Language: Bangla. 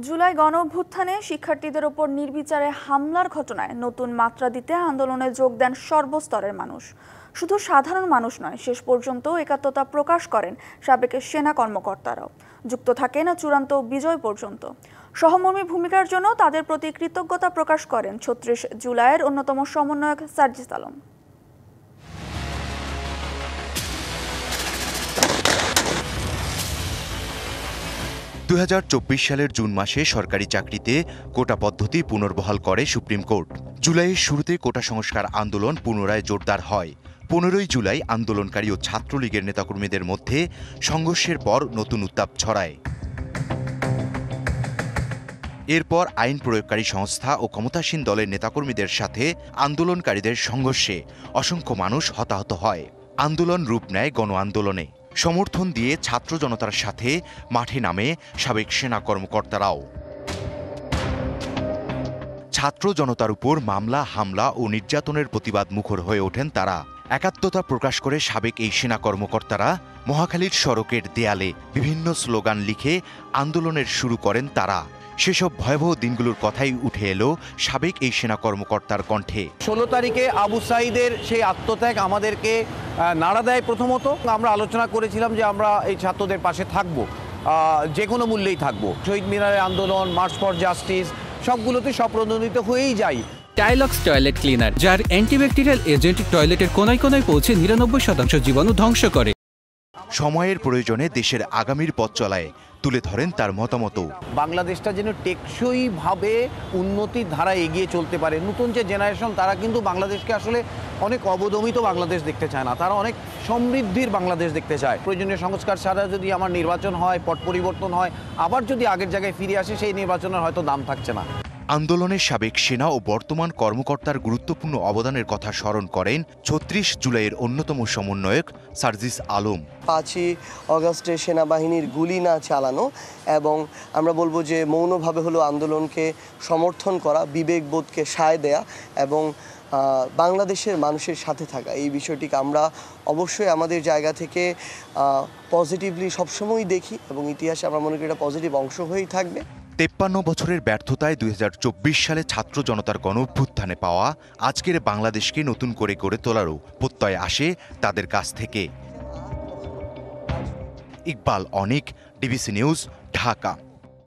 জুলাই গণঅভ্যুত্থানে শিক্ষার্থীদের ওপর নির্বিচারে হামলার ঘটনায় নতুন মাত্রা দিতে আন্দোলনে যোগ দেন সর্বস্তরের মানুষ। শুধু সাধারণ মানুষ নয়, শেষ পর্যন্ত একাত্মতা প্রকাশ করেন সাবেক সেনা কর্মকর্তারাও। যুক্ত থাকেন চূড়ান্ত বিজয় পর্যন্ত। সহমর্মী ভূমিকার জন্য তাদের প্রতি কৃতজ্ঞতা প্রকাশ করেন ৩৬ জুলাইয়ের অন্যতম সমন্বয়ক সার্জিস আলম। ২০২৪ সালের জুন মাসে সরকারি চাকরিতে কোটা পদ্ধতি পুনর্বহাল করে সুপ্রিম কোর্ট। জুলাইয়ের শুরুতে কোটা সংস্কার আন্দোলন পুনরায় জোরদার হয়। ১৫ই জুলাই আন্দোলনকারী ও ছাত্রলীগের নেতাকর্মীদের মধ্যে সংঘর্ষের পর নতুন উত্তাপ ছড়ায়। এরপর আইন প্রয়োগকারী সংস্থা ও ক্ষমতাসীন দলের নেতাকর্মীদের সাথে আন্দোলনকারীদের সংঘর্ষে অসংখ্য মানুষ হতাহত হয়। আন্দোলন রূপ নেয় গণ আন্দোলনে। সমর্থন দিয়ে ছাত্র জনতার সাথে মাঠে নামে সাবেক সেনা কর্মকর্তারাও। ছাত্র জনতার উপর মামলা, হামলা ও নির্যাতনের প্রতিবাদ মুখর হয়ে ওঠেন তারা। একাত্মতা প্রকাশ করে সাবেক এই সেনা কর্মকর্তারা মহাখালীর সড়কের দেয়ালে বিভিন্ন স্লোগান লিখে আন্দোলনের শুরু করেন তারা। সেসব ভয়াবহ দিনগুলোর কথাই উঠে এলো সাবেক এই সেনা কর্মকর্তার কণ্ঠে। ১৬ তারিখে আবু সাঈদের সেই আত্মত্যাগ আমাদেরকে নাড়া দেয়। প্রথমত আমরা আলোচনা করেছিলাম যে আমরা এই ছাত্রদের পাশে থাকব, যে কোনো মূল্যেই থাকব। শহীদ মিনারের আন্দোলন, মার্চ ফর জাস্টিস সবগুলোতে স্বপ্রণোদিত হয়েই যাই। টাইলক্স টয়লেট ক্লিনার, যার অ্যান্টিব্যাকটেরিয়াল এজেন্ট টয়লেটের কোনায় কোনায় পৌঁছে ৯৯% জীবাণু ধ্বংস করে। সময়ের প্রয়োজনে দেশের আগামীর পথ চলায় তুলে ধরেন তার মতামত। বাংলাদেশটা যেন টেকসইভাবে উন্নতির ধারায় এগিয়ে চলতে পারে। নতুন যে জেনারেশন, তারা কিন্তু বাংলাদেশকে আসলে অনেক অবদমিত বাংলাদেশ দেখতে চায় না, তারা অনেক সমৃদ্ধির বাংলাদেশ দেখতে চায়। প্রয়োজনীয় সংস্কার ছাড়া যদি আমার নির্বাচন হয়, পট পরিবর্তন হয়, আবার যদি আগের জায়গায় ফিরে আসে, সেই নির্বাচনের হয়তো দাম থাকছে না। আন্দোলনের সাবেক সেনা ও বর্তমান কর্মকর্তার গুরুত্বপূর্ণ অবদানের কথা স্মরণ করেন ৩৬ জুলাইয়ের অন্যতম সমন্বয়ক সার্জিস আলম। ৫ই অগাস্টে সেনাবাহিনীর গুলি না চালানো এবং আমরা বলবো যে মৌনভাবে হলো আন্দোলনকে সমর্থন করা, বিবেকবোধকে সায় দেয়া এবং বাংলাদেশের মানুষের সাথে থাকা, এই বিষয়টিকে আমরা অবশ্যই আমাদের জায়গা থেকে পজিটিভলি সবসময়ই দেখি এবং ইতিহাসে আমরা মনে করি এটা পজিটিভ অংশ হয়েই থাকবে। ৫৩ বছরের ব্যর্থতায় ২০২৪ সালে ছাত্র জনতার গণঅভ্যুত্থানে পাওয়া আজকের বাংলাদেশকে নতুন করে গড়ে তোলারও প্রত্যয় আসে তাদের কাছ থেকে। ইকবাল অনিক, ডিবিসি নিউজ, ঢাকা।